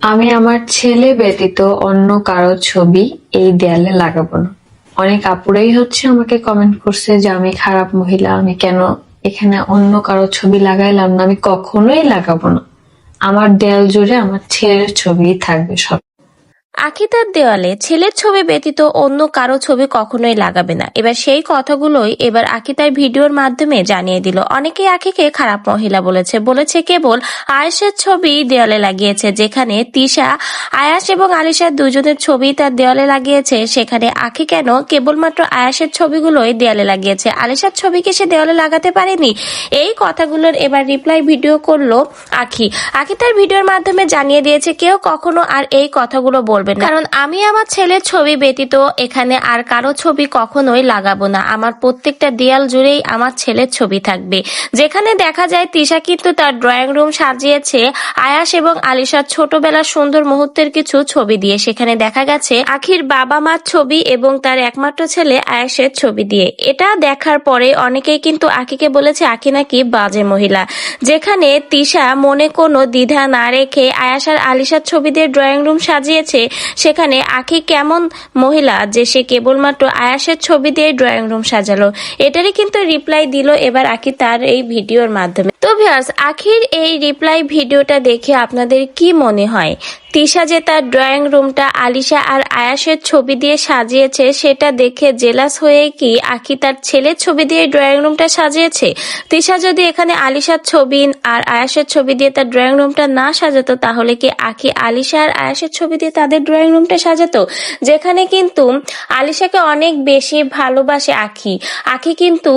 আমি আমার ছেলে ব্যতীত অন্য কারো ছবি এই দেয়ালে লাগাবো না। অনেক আপুরাই আমাকে কমেন্ট করছে যে আমি খারাপ মহিলা, আমি কেন এখানে অন্য কারো ছবি লাগাইলাম না। আমি কখনোই লাগাবো না। আমার দেয়াল জুড়ে আমার ছেলের ছবিই থাকবে সব। আখি তার দেওয়ালে ছেলের ছবি ব্যতীত অন্য কারো ছবি কখনোই লাগাবে না। এবার সেই কথাগুলোই এবার আখি তার ভিডিওর মাধ্যমে জানিয়ে দিল। অনেকেই আখিকে খারাপ মহিলা বলেছে কেবল আয়েশের ছবি দেওয়ালে লাগিয়েছে। যেখানে তিশা, আয়াস এবং আলিশার দুজনের ছবি তার দেওয়ালে লাগিয়েছে, সেখানে আখি কেন কেবলমাত্র আয়াসের ছবিগুলোই দেওয়ালে লাগিয়েছে, আলিশার ছবিকে সে দেওয়ালে লাগাতে পারেনি? এই কথাগুলোর এবার রিপ্লাই ভিডিও করলো আখি। আখি তার ভিডিওর মাধ্যমে জানিয়ে দিয়েছে কেউ কখনো আর এই কথাগুলো বলবে না, কারণ আমি আমার ছেলের ছবি ব্যতীত এখানে আর কারো ছবি কখনোই লাগাবো না। আমার প্রত্যেকটা দেয়াল জুড়েই আমার ছেলের ছবি থাকবে। যেখানে দেখা যায় তিশা কিন্তু তার ড্রয়িং রুম সাজিয়েছে আয়াস এবং আলিশার ছোটবেলার সুন্দর মুহূর্তের কিছু ছবি দিয়ে। সেখানে দেখা গেছে আখির বাবা মার ছবি এবং তার একমাত্র ছেলে আয়াসের ছবি দিয়ে। এটা দেখার পরে অনেকেই কিন্তু আখিকে বলেছে আখি নাকি বাজে মহিলা। যেখানে তিশা মনে কোনো দ্বিধা না রেখে আয়াস আর আলিশার ছবি দিয়ে ড্রয়িং রুম সাজিয়েছে, সেখানে আখি কেমন মহিলা যে সে কেবলমাত্র আয়াসের ছবি দিয়ে ড্রয়িং রুম সাজালো। এটারই কিন্তু রিপ্লাই দিল এবার আখি তার এই ভিডিওর মাধ্যমে। তো ভিউয়ার্স, আখির এই রিপ্লাই ভিডিওটা দেখে আপনাদের কি মনে হয়? তিশা যে তার ড্রয়িং রুমটা আলিশা আর আয়াসের ছবি দিয়ে সাজিয়েছে সেটা দেখে জেলাস হয়ে কি আখি তার ছেলের ছবি দিয়ে ড্রয়িং রুমটা সাজিয়েছে? তিশা যদি এখানে আলিশার ছবি আর আয়াসের ছবি দিয়ে তার ড্রয়িং রুমটা না সাজাতো, তাহলে কি আখি আলিশা আর আয়াসের ছবি দিয়ে তাদের ড্রয়িং রুমটা সাজাতো? যেখানে কিন্তু আলিশাকে অনেক বেশি ভালোবাসে আখি। আখি কিন্তু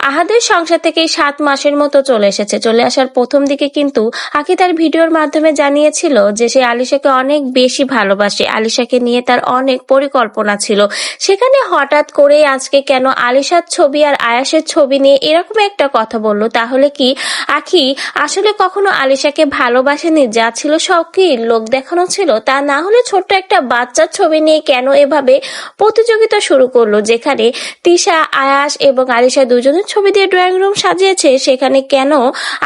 আহাদের সংসার থেকে 7 মাসের মতো চলে এসেছে। চলে আসার প্রথম দিকে কিন্তু আখি তার ভিডিওর মাধ্যমে জানিয়েছিল যে সে আলিশাকে অনেক বেশি ভালোবাসে, আলিশাকে নিয়ে তার অনেক পরিকল্পনা ছিল। সেখানে হঠাৎ করে আজকে কেন আলিশার ছবি আর আয়াসের ছবি নিয়ে এরকম একটা কথা বললো? তাহলে কি আখি আসলে কখনো আলিশাকে ভালোবাসেনি? যা ছিল সব কি লোক দেখানো ছিল? তা না হলে ছোট্ট একটা বাচ্চার ছবি নিয়ে কেন এভাবে প্রতিযোগিতা শুরু করলো? যেখানে তিশা, আয়াস এবং আলিশা দুজনের ছবি দিয়ে ড্রয়িং রুম সাজিয়েছে, সেখানে কেন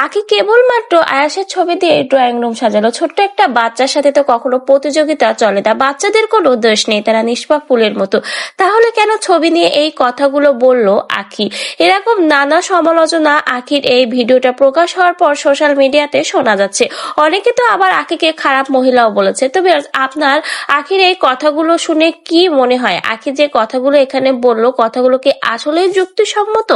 আখি কেবলমাত্র আয়াসের ছবি দিয়ে ড্রয়িং রুম সাজালো? ছোট্ট একটা বাচ্চার সাথে তো কখনো প্রতিযোগিতা চলে না। বাচ্চাদের কোনো দোষ নেই, তারা নিষ্পাপ ফুলের মতো। তাহলে কেন ছবি নিয়ে এই কথাগুলো বললো আখি? এরকম নানা সমালোচনা আখির এই ভিডিওটা প্রকাশ হওয়ার পর সোশ্যাল মিডিয়াতে শোনা যাচ্ছে। অনেকে তো আবার আখিকে খারাপ মহিলাও বলেছে। তবে আপনার আখির এই কথাগুলো শুনে কি মনে হয়? আখি যে কথাগুলো এখানে বললো, কথাগুলো কি আসলেই যুক্তিসম্মত?